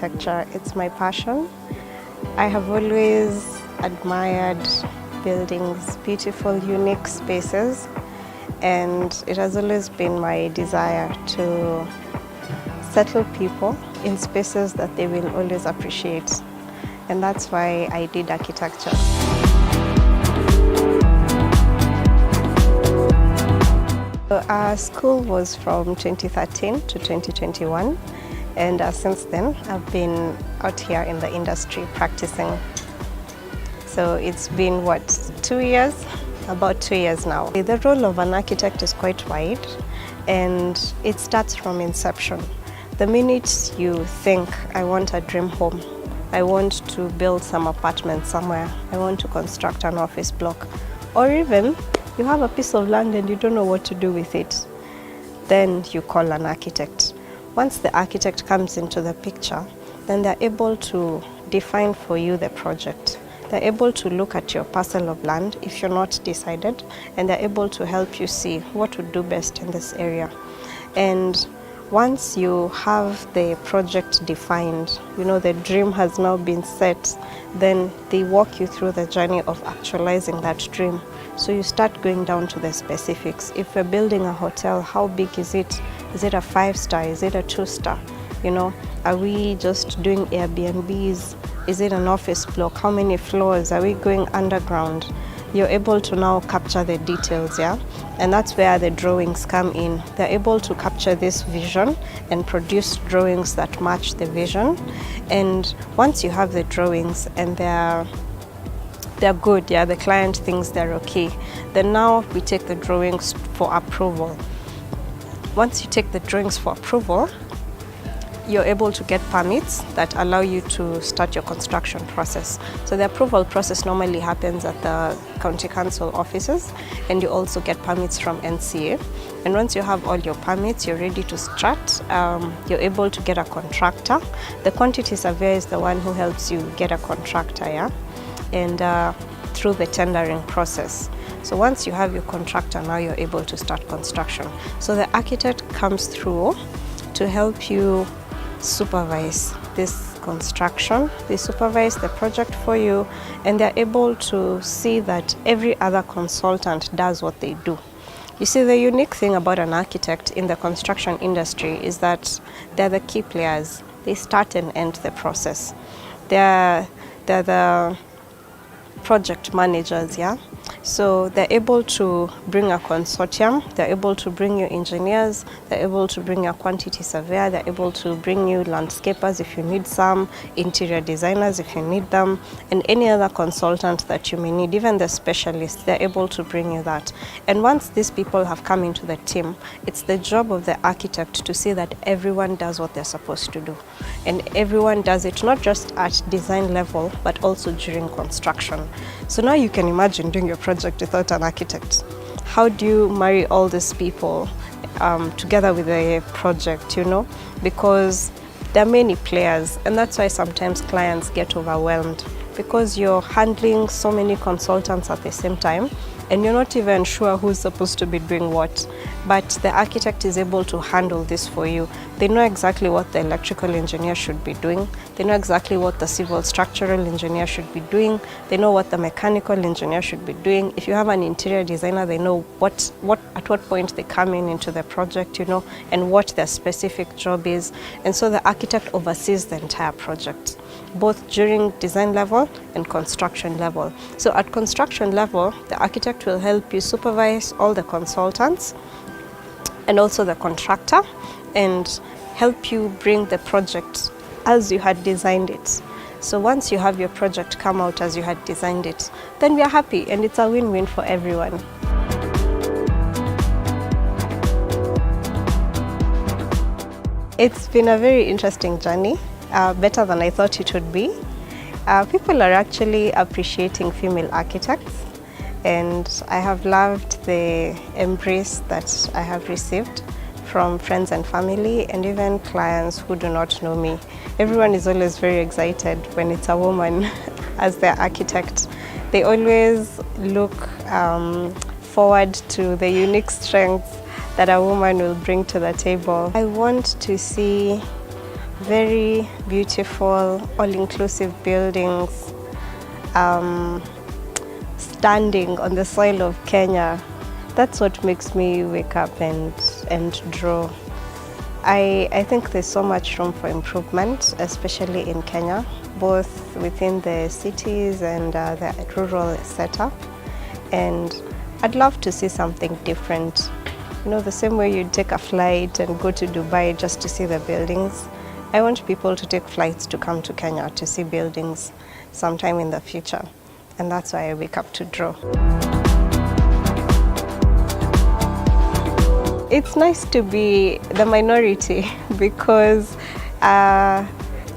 architecture. It's my passion. I have always admired buildings, beautiful, unique spaces, and it has always been my desire to settle people in spaces that they will always appreciate. And that's why I did architecture. Our school was from 2013 to 2021, and since then I've been out here in the industry practicing. So it's been, what, 2 years? About 2 years now. The role of an architect is quite wide, and it starts from inception. The minute you think, I want a dream home, I want to build some apartment somewhere, I want to construct an office block, or even you have a piece of land and you don't know what to do with it, then you call an architect. Once the architect comes into the picture, then they're able to define for you the project. They're able to look at your parcel of land if you're not decided, and they're able to help you see what would do best in this area. And once you have the project defined, you know the dream has now been set, then they walk you through the journey of actualizing that dream. So you start going down to the specifics. If we're building a hotel, how big is it? Is it a 5-star? Is it a 2-star? You know, are we just doing Airbnbs? Is it an office block? How many floors? Are we going underground? You're able to now capture the details, yeah? And that's where the drawings come in. They're able to capture this vision and produce drawings that match the vision. And once you have the drawings and they're good, yeah, the client thinks they're okay, then now we take the drawings for approval. Once you take the drawings for approval, you're able to get permits that allow you to start your construction process. So the approval process normally happens at the county council offices, and you also get permits from NCA. And once you have all your permits, you're ready to start. You're able to get a contractor. The quantity surveyor is the one who helps you get a contractor, yeah? And through the tendering process. So once you have your contractor, now you're able to start construction. So the architect comes through to help you supervise this construction. They supervise the project for you, and they're able to see that every other consultant does what they do. You see, the unique thing about an architect in the construction industry is that they're the key players. They start and end the process. They're the project managers, yeah? So they're able to bring a consortium, they're able to bring you engineers, they're able to bring a quantity surveyor, they're able to bring you landscapers if you need some, interior designers if you need them, and any other consultant that you may need, even the specialists, they're able to bring you that. And once these people have come into the team, it's the job of the architect to see that everyone does what they're supposed to do. And everyone does it not just at design level, but also during construction. So now you can imagine doing your project without an architect. How do you marry all these people together with a project, you know? Because there are many players, and that's why sometimes clients get overwhelmed, because you're handling so many consultants at the same time, and you're not even sure who's supposed to be doing what. But the architect is able to handle this for you. They know exactly what the electrical engineer should be doing. They know exactly what the civil structural engineer should be doing. They know what the mechanical engineer should be doing. If you have an interior designer, they know at what point they come into the project, you know, and what their specific job is. And so the architect oversees the entire project, both during design level and construction level. So at construction level, the architect will help you supervise all the consultants and also the contractor, and help you bring the project as you had designed it. So once you have your project come out as you had designed it, then we are happy, and it's a win-win for everyone. It's been a very interesting journey, better than I thought it would be. People are actually appreciating female architects, and I have loved the embrace that I have received from friends and family, and even clients who do not know me. Everyone is always very excited when it's a woman as their architect. They always look forward to the unique strengths that a woman will bring to the table. I want to see very beautiful, all-inclusive buildings, standing on the soil of Kenya. That's what makes me wake up and draw. I think there's so much room for improvement, especially in Kenya, both within the cities and the rural setup. And I'd love to see something different. You know, the same way you take a flight and go to Dubai just to see the buildings, I want people to take flights to come to Kenya to see buildings sometime in the future. And that's why I wake up to draw. It's nice to be the minority because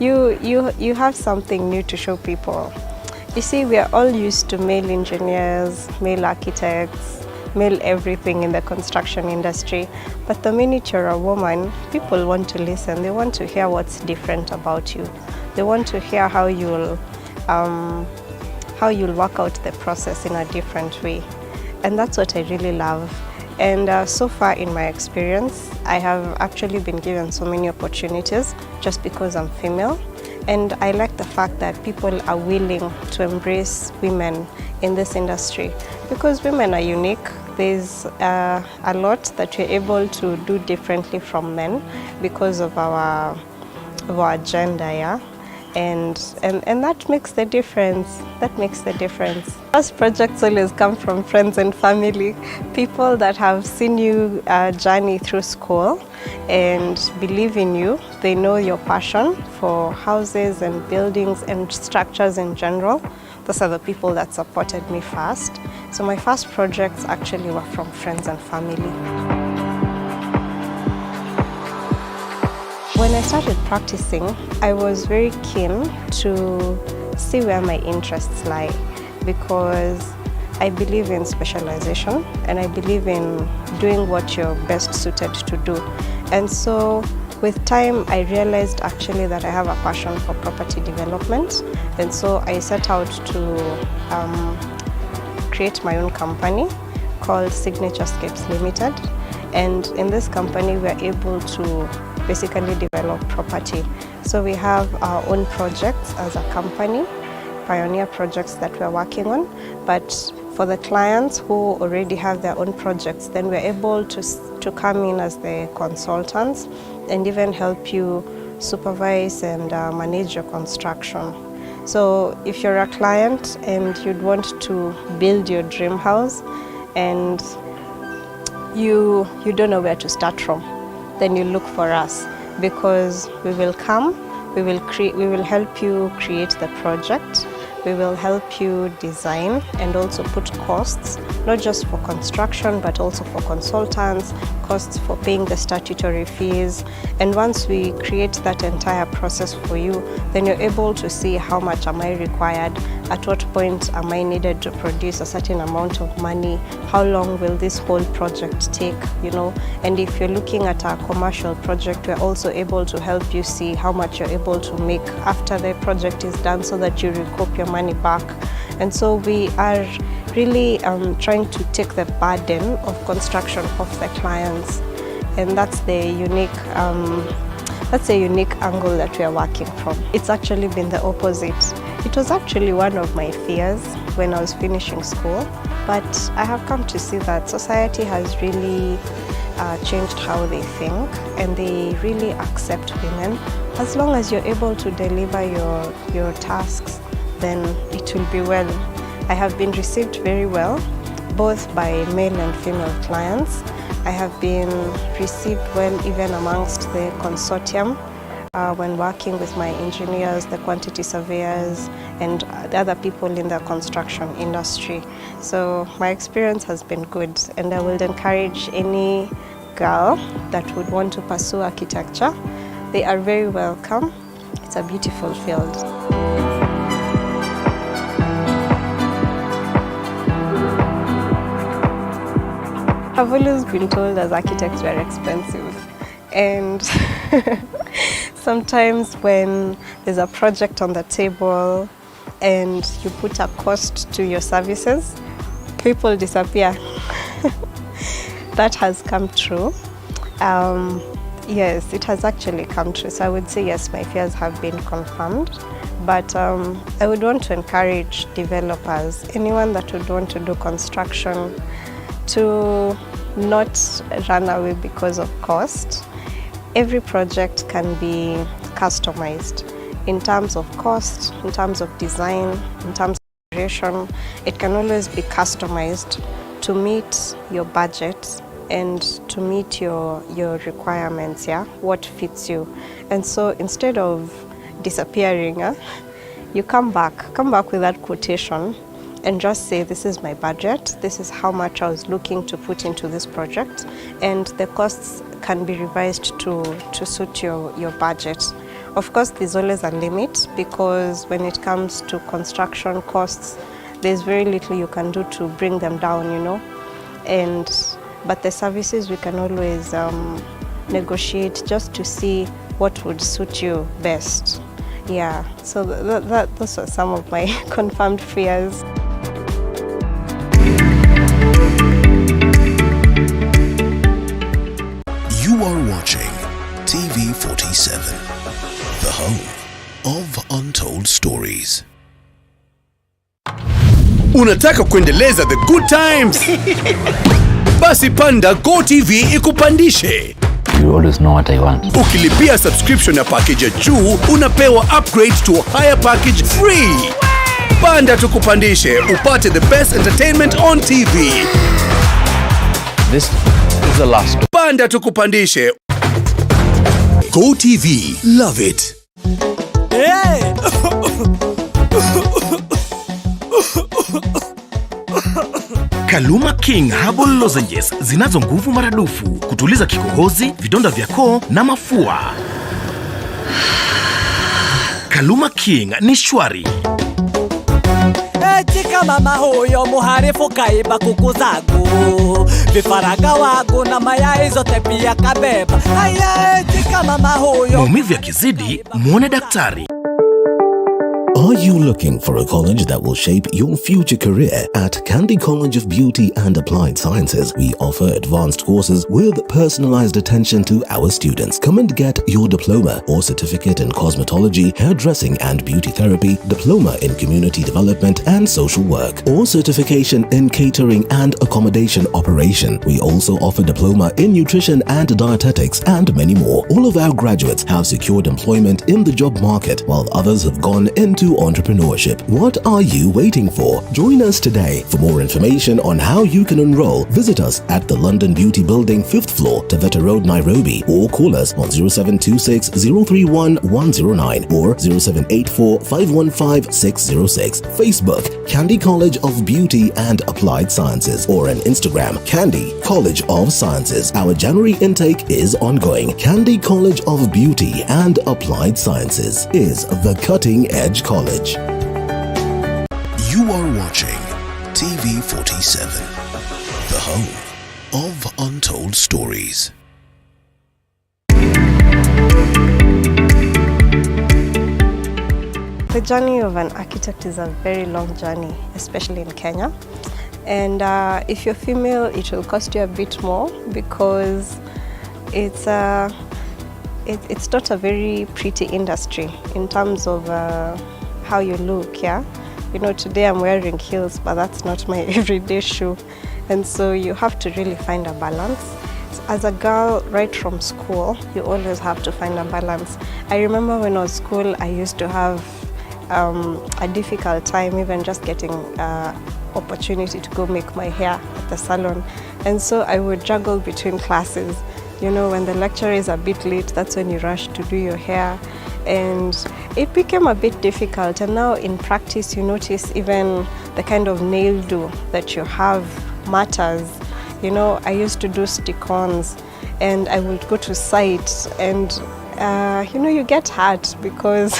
you have something new to show people. You see, we are all used to male engineers, male architects, male everything in the construction industry. But the minute you're a woman, people want to listen. They want to hear what's different about you. They want to hear how you'll work out the process in a different way. And that's what I really love. And so far in my experience, I have actually been given so many opportunities just because I'm female. And I like the fact that people are willing to embrace women in this industry because women are unique. There's a lot that we're able to do differently from men because of our gender, yeah? And that makes the difference. That makes the difference. First projects always come from friends and family, people that have seen you journey through school and believe in you. They know your passion for houses and buildings and structures in general. Those are the people that supported me first. So my first projects actually were from friends and family. When I started practicing, I was very keen to see where my interests lie because I believe in specialization and I believe in doing what you're best suited to do. And so with time, I realized actually that I have a passion for property development. And so I set out to create my own company called Signaturescapes Limited. And in this company, we're able to basically develop property. So we have our own projects as a company, pioneer projects that we're working on. But for the clients who already have their own projects, then we're able to come in as the consultants and even help you supervise and manage your construction. So if you're a client and you'd want to build your dream house and you don't know where to start from, then you look for us because we will come, we will help you create the project, we will help you design and also put costs, not just for construction but also for consultants, costs for paying the statutory fees. And once we create that entire process for you, then you're able to see how much am I required, at what point am I needed to produce a certain amount of money, how long will this whole project take, you know. And if you're looking at a commercial project, we're also able to help you see how much you're able to make after the project is done so that you recoup your money back. And so we are really trying to take the burden of construction off the clients, and that's the unique angle that we are working from. It's actually been the opposite. It was actually one of my fears when I was finishing school, but I have come to see that society has really changed how they think, and they really accept women. As long as you're able to deliver your tasks, then it will be well. I have been received very well, both by male and female clients. I have been received well even amongst the consortium when working with my engineers, the quantity surveyors, and the other people in the construction industry. So my experience has been good, and I would encourage any girl that would want to pursue architecture. They are very welcome. It's a beautiful field. I've always been told as architects we're expensive, and sometimes when there's a project on the table and you put a cost to your services, people disappear. That has come true. Yes, it has actually come true. So I would say yes, my fears have been confirmed. But I would want to encourage developers, anyone that would want to do construction, to not run away because of cost. Every project can be customized in terms of cost, in terms of design, in terms of duration. It can always be customized to meet your budget and to meet your requirements, yeah, what fits you. And so instead of disappearing, you come back with that quotation and just say, this is my budget, this is how much I was looking to put into this project, and the costs can be revised to suit your budget. Of course, there's always a limit, because when it comes to construction costs, there's very little you can do to bring them down, you know. But the services, we can always negotiate just to see what would suit you best. Yeah, so those are some of my confirmed fears. You are watching TV47, the home of untold stories. Unataka kuendeleza the good times? Basi panda GoTV ikupandishe. You always know what I want. Ukilipia subscription ya package ya juu, unapewa upgrade to a higher package free. Panda tukupandishe, upate the best entertainment on TV. This is the last. Panda tukupandishe. GoTV, love it. Hey! Kaluma King Herbal Lozenges zinazo nguvu maradufu kutuliza kikohozi, vidonda vya koo na mafua. Kaluma King ni shwari. Chika mama huyo muharifu kaiba kuku zangu, vifaranga wangu na mayai zote pia kabeba. Haya, chika mama huyo. Maumivu yakizidi, muone daktari. Are you looking for a college that will shape your future career? At Candy College of Beauty and Applied Sciences, we offer advanced courses with personalized attention to our students. Come and get your diploma or certificate in cosmetology, hairdressing and beauty therapy, diploma in community development and social work, or certification in catering and accommodation operation. We also offer diploma in nutrition and dietetics and many more. All of our graduates have secured employment in the job market, while others have gone into entrepreneurship. What are you waiting for? Join us today. For more information on how you can enroll, visit us at the London Beauty Building, 5th floor, Taveta Road, Nairobi, or call us on 0726 031 109 or 0784 515 606. Facebook, Candy College of Beauty and Applied Sciences, or on Instagram, Candy College of Sciences. Our January intake is ongoing. Candy College of Beauty and Applied Sciences is the cutting edge college. You are watching TV47, the home of untold stories. The journey of an architect is a very long journey, especially in Kenya. And if you're female, it will cost you a bit more, because it's not a very pretty industry in terms of how you look, yeah? You know, today I'm wearing heels, but that's not my everyday shoe. And so you have to really find a balance. As a girl, right from school, you always have to find a balance. I remember when I was in school, I used to have a difficult time even just getting opportunity to go make my hair at the salon. And so I would juggle between classes. You know, when the lecturer is a bit late, that's when you rush to do your hair. And it became a bit difficult. And now in practice, you notice even the kind of nail do that you have matters. You know, I used to do stick-ons, and I would go to site, and you know, you get hurt because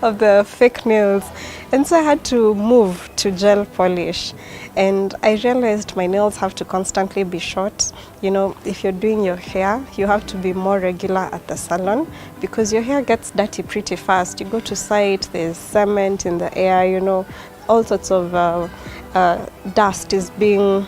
of the fake nails. And so I had to move to gel polish. And I realized my nails have to constantly be short. You know, if you're doing your hair, you have to be more regular at the salon, because your hair gets dirty pretty fast. You go to site, there's cement in the air, you know, all sorts of dust is being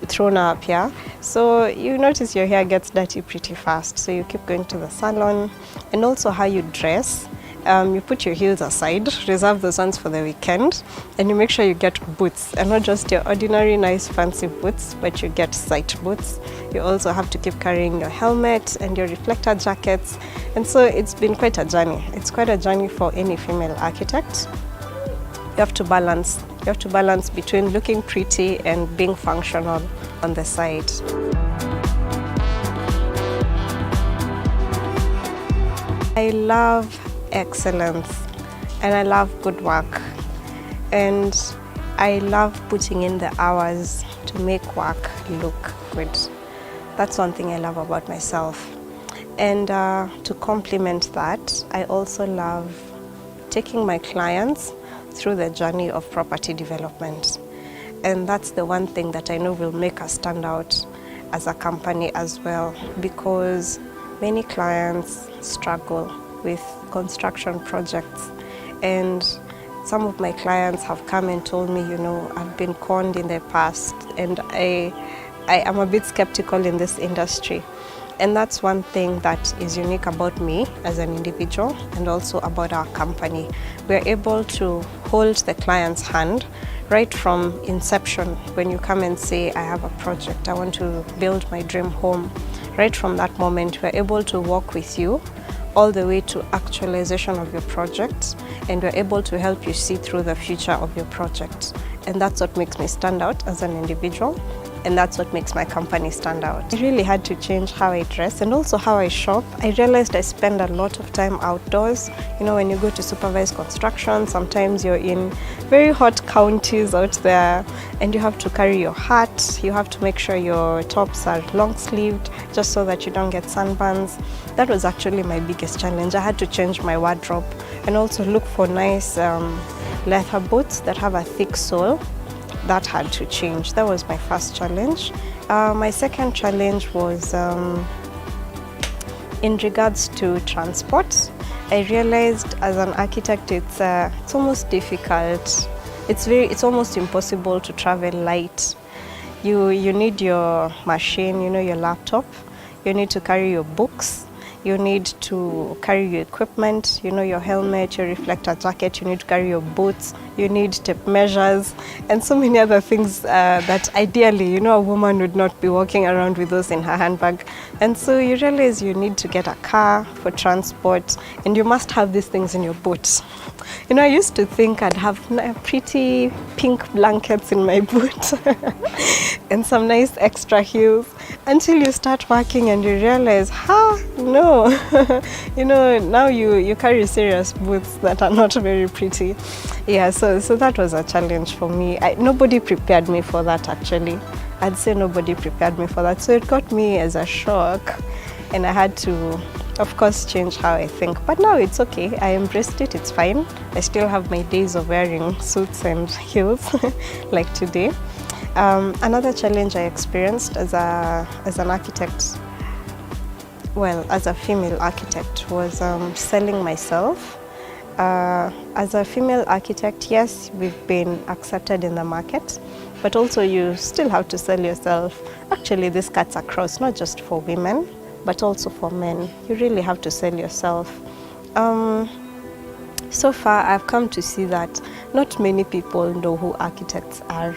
thrown up, yeah. So you notice your hair gets dirty pretty fast, so you keep going to the salon. And also how you dress. You put your heels aside, reserve those ones for the weekend, and you make sure you get boots, and not just your ordinary nice fancy boots, but you get sight boots. You also have to keep carrying your helmet and your reflector jackets, and so it's been quite a journey. It's quite a journey for any female architect. You have to balance. You have to balance between looking pretty and being functional on the side. I love excellence, and I love good work, and I love putting in the hours to make work look good. That's one thing I love about myself. And to complement that, I also love taking my clients through the journey of property development. And that's the one thing that I know will make us stand out as a company as well, because many clients struggle with construction projects, and some of my clients have come and told me, you know, I've been conned in the past, and I am a bit skeptical in this industry. And that's one thing that is unique about me as an individual, and also about our company. We're able to hold the client's hand right from inception. When you come and say, I have a project, I want to build my dream home, right from that moment, we're able to walk with you all the way to actualization of your project, and we're able to help you see through the future of your project. And that's what makes me stand out as an individual, and that's what makes my company stand out. I really had to change how I dress and also how I shop. I realized I spend a lot of time outdoors. You know, when you go to supervise construction, sometimes you're in very hot counties out there, and you have to carry your hat, you have to make sure your tops are long-sleeved just so that you don't get sunburns. That was actually my biggest challenge. I had to change my wardrobe and also look for nice leather boots that have a thick sole. That had to change. That was my first challenge. My second challenge was in regards to transport. I realized as an architect it's almost difficult. It's almost impossible to travel light. You need your machine, you know, your laptop. You need to carry your books. You need to carry your equipment, you know, your helmet, your reflector jacket, you need to carry your boots, you need tape measures, and so many other things that ideally, you know, a woman would not be walking around with those in her handbag. And so you realize you need to get a car for transport, and you must have these things in your boot. You know, I used to think I'd have pretty pink blankets in my boot and some nice extra heels, until you start working and you realize, no, you know, now you carry serious boots that are not very pretty. Yeah, so that was a challenge for me. Nobody prepared me for that, actually. I'd say nobody prepared me for that. So it got me as a shock, and I had to, of course, change how I think. But now it's okay. I embraced it. It's fine. I still have my days of wearing suits and heels like today. Another challenge I experienced as an architect, well, as a female architect, was selling myself. As a female architect, yes, we've been accepted in the market, but also you still have to sell yourself. Actually, this cuts across, not just for women, but also for men. You really have to sell yourself. So far, I've come to see that not many people know who architects are.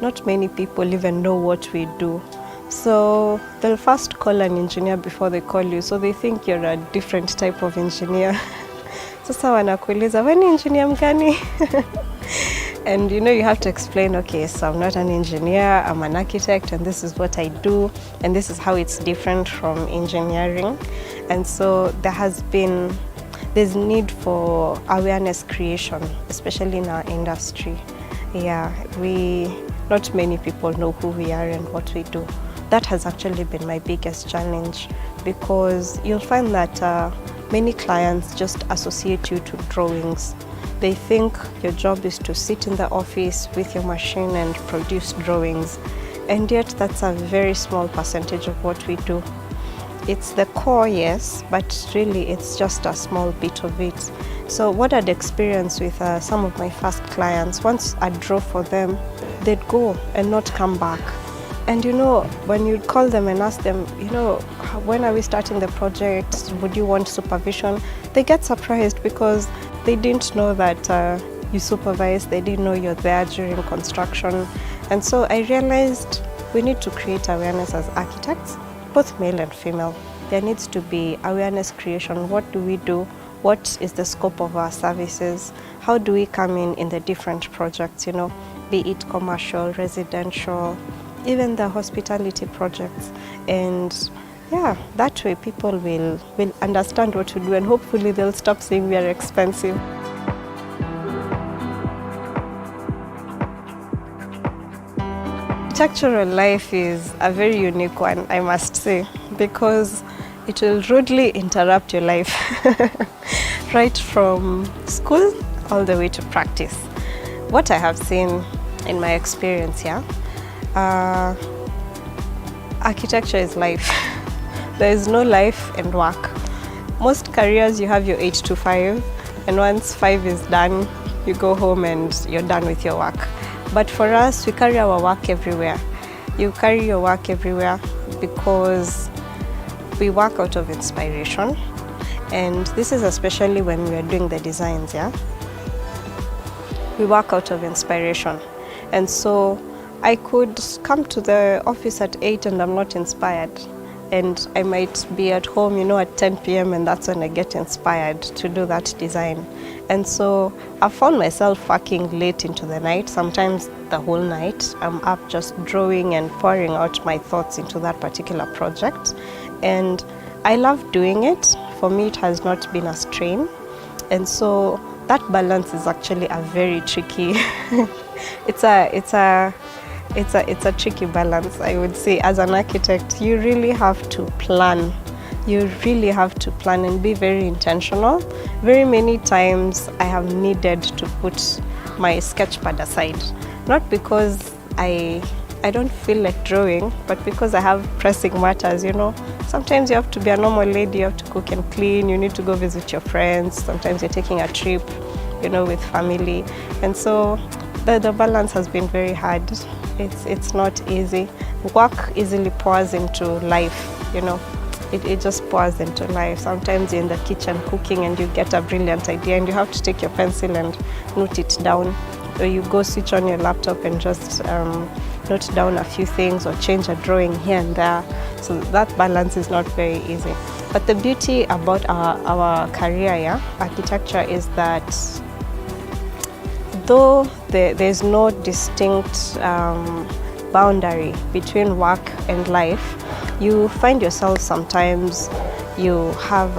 Not many people even know what we do. So they'll first call an engineer before they call you, so they think you're a different type of engineer. Sasa wanakuuliza, wewe ni engineer mgani? And you know, you have to explain, okay, so I'm not an engineer, I'm an architect, and this is what I do, and this is how it's different from engineering. And so there's need for awareness creation, especially in our industry. Yeah, not many people know who we are and what we do. That has actually been my biggest challenge, because you'll find that many clients just associate you to drawings. They think your job is to sit in the office with your machine and produce drawings, and yet that's a very small percentage of what we do. It's the core, yes, but really it's just a small bit of it. So what I'd experienced with some of my first clients, once I draw for them, they'd go and not come back. And you know, when you call them and ask them, you know, when are we starting the project? Would you want supervision? They get surprised because they didn't know that you supervise. They didn't know you're there during construction. And so I realized we need to create awareness as architects, both male and female. There needs to be awareness creation. What do we do? What is the scope of our services? How do we come in the different projects, you know, be it commercial, residential, even the hospitality projects. And yeah, that way people will understand what to do, and hopefully they'll stop saying we are expensive. Architectural life is a very unique one, I must say, because it will rudely interrupt your life right from school all the way to practice. What I have seen in my experience here, architecture is life. There is no life and work. Most careers you have your 8 to 5, and once 5 is done, you go home and you're done with your work. But for us, we carry our work everywhere. You carry your work everywhere because we work out of inspiration. And this is especially when we are doing the designs, yeah? We work out of inspiration. And so I could come to the office at 8 and I'm not inspired. And I might be at home, you know, at 10 p.m. and that's when I get inspired to do that design. And so I found myself working late into the night, sometimes the whole night. I'm up just drawing and pouring out my thoughts into that particular project. And I love doing it. For me, it has not been a strain. And so that balance is actually a very tricky, it's a tricky balance, I would say. As an architect, you really have to plan. You really have to plan and be very intentional. Very many times I have needed to put my sketch pad aside, not because I don't feel like drawing, but because I have pressing matters, you know. Sometimes you have to be a normal lady, you have to cook and clean, you need to go visit your friends, sometimes you're taking a trip, you know, with family. And so the balance has been very hard. It's not easy. Work easily pours into life, you know. It just pours into life. Sometimes you're in the kitchen cooking and you get a brilliant idea and you have to take your pencil and note it down. Or you go switch on your laptop and just note down a few things or change a drawing here and there. So that balance is not very easy. But the beauty about our career, yeah, architecture, is that though there's no distinct boundary between work and life, you find yourself sometimes you have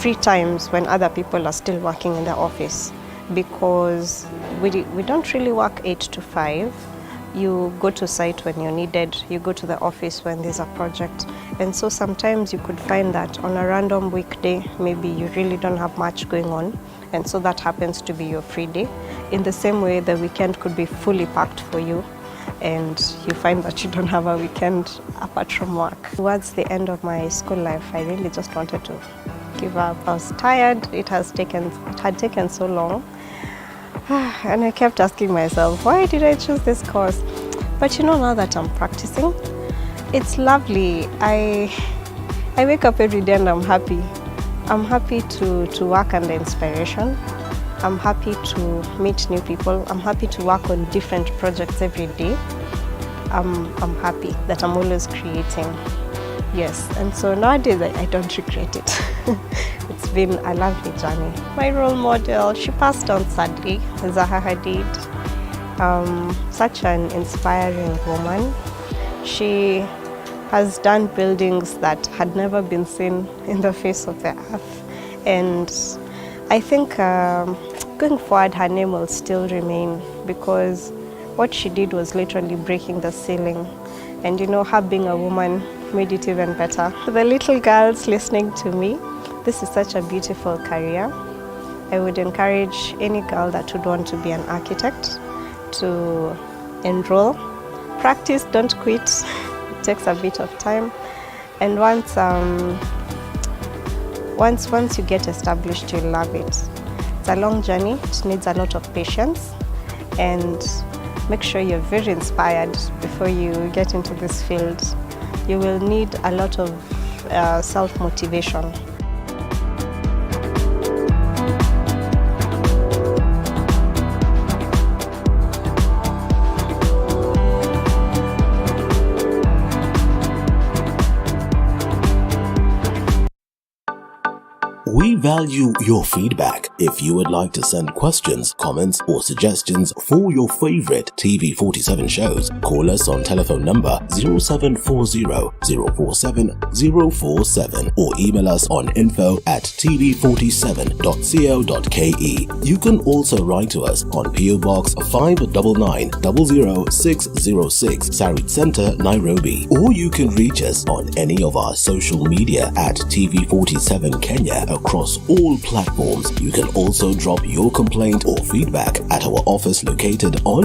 free times when other people are still working in the office, because we don't really work 8 to 5. You go to site when you're needed, you go to the office when there's a project. And so sometimes you could find that on a random weekday, maybe you really don't have much going on, and so that happens to be your free day. In the same way, the weekend could be fully packed for you, and you find that you don't have a weekend apart from work. Towards the end of my school life, I really just wanted to give up. I was tired. It had taken so long. And I kept asking myself, why did I choose this course? But you know, now that I'm practicing, it's lovely. I wake up every day and I'm happy. I'm happy to work under inspiration. I'm happy to meet new people. I'm happy to work on different projects every day. I'm happy that I'm always creating. Yes, and so nowadays I don't regret it. It's been a lovely journey. My role model, she passed on sadly, Zaha Hadid. Such an inspiring woman. She has done buildings that had never been seen in the face of the earth. And I think going forward, her name will still remain, because what she did was literally breaking the ceiling. And you know, her being a woman made it even better. For the little girls listening to me, this is such a beautiful career. I would encourage any girl that would want to be an architect to enroll. Practice, don't quit. It takes a bit of time. And once you get established, you'll love it. It's a long journey. It needs a lot of patience. And make sure you're very inspired before you get into this field. You will need a lot of self-motivation. We value your feedback. If you would like to send questions, comments, or suggestions for your favorite TV47 shows, call us on telephone number 0740 047 047 or email us on info@tv47.co.ke. You can also write to us on PO Box 599 00606, Sarit Center, Nairobi, or you can reach us on any of our social media at TV47 Kenya across all platforms. You can also drop your complaint or feedback at our office located on